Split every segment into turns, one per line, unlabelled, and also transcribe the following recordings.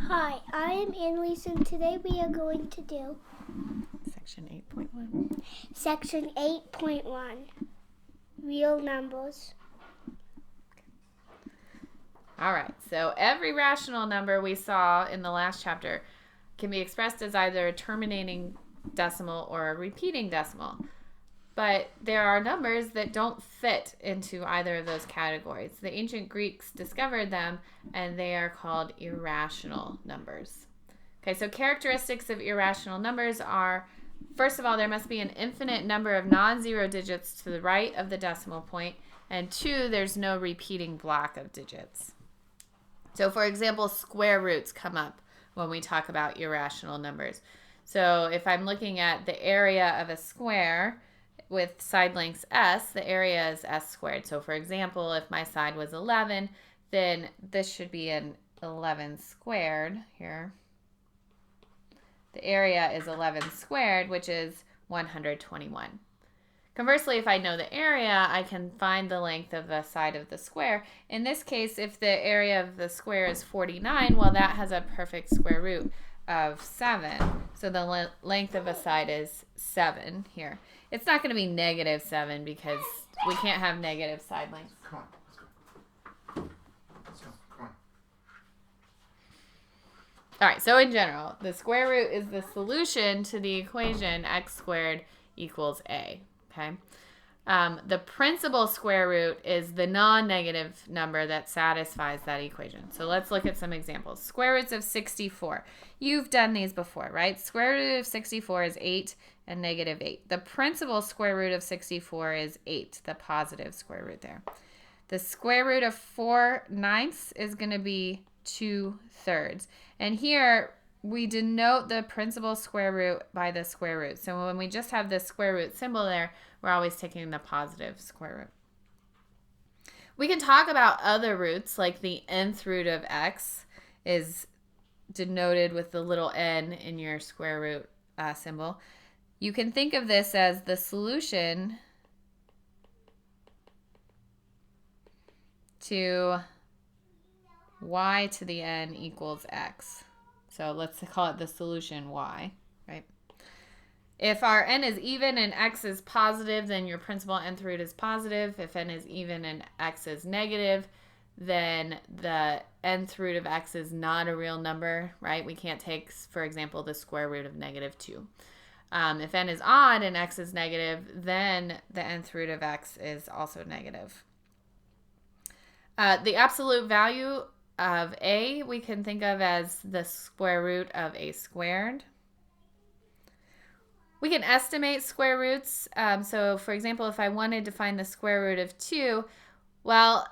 Hi, I am Annalise, and today we are going to do
Section 8.1.
Section 8.1, Real Numbers.
All right, so every rational number we saw in the last chapter can be expressed as either a terminating decimal or a repeating decimal. But there are numbers that don't fit into either of those categories. The ancient Greeks discovered them, and they are called irrational numbers. Okay, so characteristics of irrational numbers are, first of all, there must be an infinite number of non-zero digits to the right of the decimal point, and two, there's no repeating block of digits. So, for example, square roots come up when we talk about irrational numbers. So if I'm looking at the area of a square with side lengths s, the area is s squared. So for example, if my side was 11, then this should be an 11 squared here. The area is 11 squared, which is 121. Conversely, if I know the area, I can find the length of the side of the square. In this case, if the area of the square is 49, well, that has a perfect square root of 7. So the length of a side is 7 here. It's not going to be negative 7 because we can't have negative side lengths.
Come on, let's go. Let's go, come on.
All right, so in general, the square root is the solution to the equation x squared equals a. Okay. The principal square root is the non-negative number that satisfies that equation. So let's look at some examples. Square roots of 64. You've done these before, right? Square root of 64 is 8 and negative 8. The principal square root of 64 is 8, the positive square root there. The square root of 4/9 is going to be 2/3. And here we denote the principal square root by the square root. So when we just have the square root symbol there, we're always taking the positive square root. We can talk about other roots, like the nth root of x is denoted with the little n in your square root symbol. You can think of this as the solution to y to the n equals x. So let's call it the solution y, right? If our n is even and x is positive, then your principal nth root is positive. If n is even and x is negative, then the nth root of x is not a real number, right? We can't take, for example, the square root of negative 2. If n is odd and x is negative, then the nth root of x is also negative. The absolute value of a we can think of as the square root of a squared. We can estimate square roots. So for example, if I wanted to find the square root of 2, well,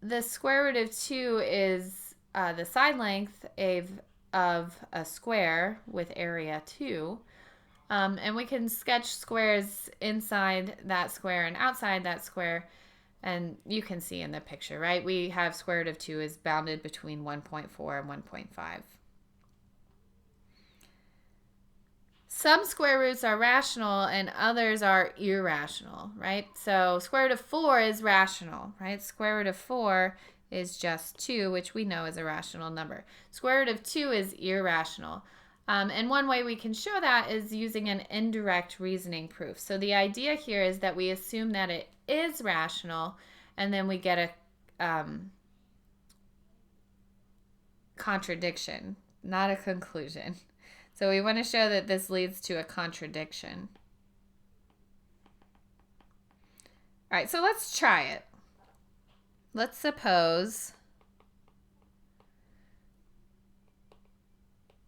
the square root of 2 is the side length of a square with area 2. And we can sketch squares inside that square and outside that square. And you can see in the picture, right? We have square root of 2 is bounded between 1.4 and 1.5. Some square roots are rational and others are irrational, right? So square root of 4 is rational, right? Square root of 4 is just 2, which we know is a rational number. Square root of 2 is irrational. And one way we can show that is using an indirect reasoning proof. So the idea here is that we assume that it is rational, and then we get a contradiction, not a conclusion. So we want to show that this leads to a contradiction. All right, so let's try it. Let's suppose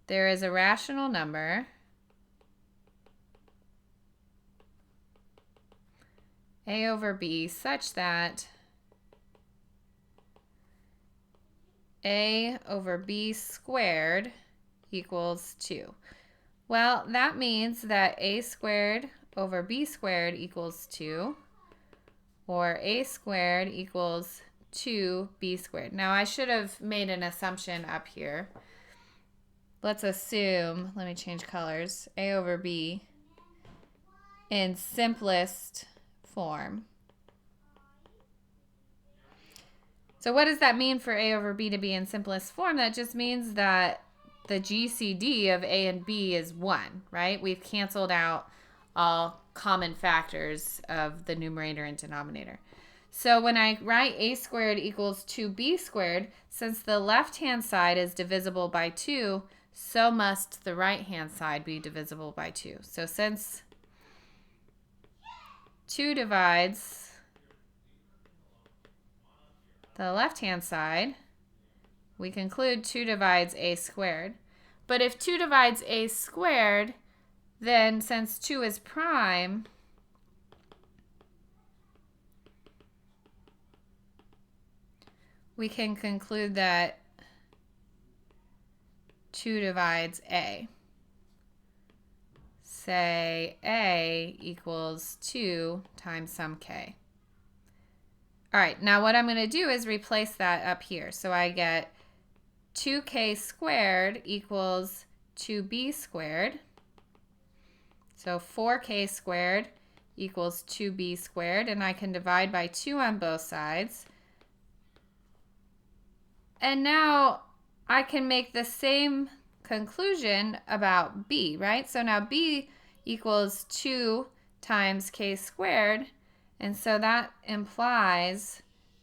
there is a rational number a over b such that a over b squared equals 2. Well, that means that a squared over b squared equals 2, or a squared equals 2b squared. Now, I should have made an assumption up here. Let's assume, let me change colors, a over b in simplest form. So what does that mean for a over b to be in simplest form? That just means that the GCD of a and b is 1, right? We've canceled out all common factors of the numerator and denominator. So when I write a squared equals 2b squared, since the left-hand side is divisible by 2, so must the right-hand side be divisible by 2. So since 2 divides the left-hand side, we conclude 2 divides a squared. But if 2 divides a squared, then since 2 is prime, we can conclude that 2 divides a. Say a equals 2 times some k. All right, now what I'm going to do is replace that up here. So I get 2k squared equals 2b squared. So 4k squared equals 2b squared, and I can divide by 2 on both sides. And now I can make the same conclusion about b, right? So now b equals 2 times k squared, and so that implies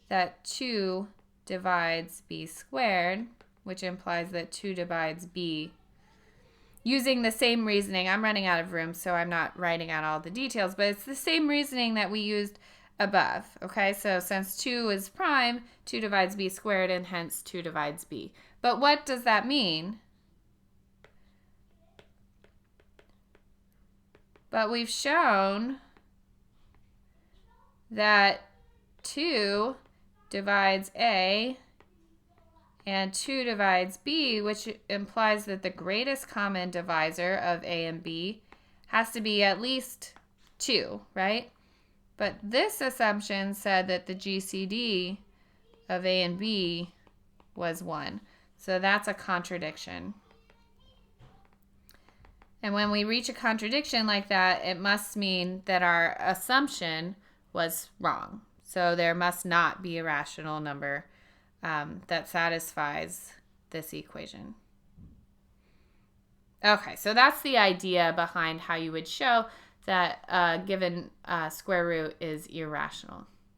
that 2 divides b squared, which implies that 2 divides b. Using the same reasoning, I'm running out of room, so I'm not writing out all the details, but it's the same reasoning that we used above, okay? So since 2 is prime, 2 divides b squared, and hence 2 divides b. But what does that mean? But we've shown that 2 divides a and 2 divides b, which implies that the greatest common divisor of a and b has to be at least 2, right? But this assumption said that the GCD of a and b was 1. So that's a contradiction. And when we reach a contradiction like that, it must mean that our assumption was wrong. So there must not be a rational number that satisfies this equation. Okay, so that's the idea behind how you would show that a given square root is irrational.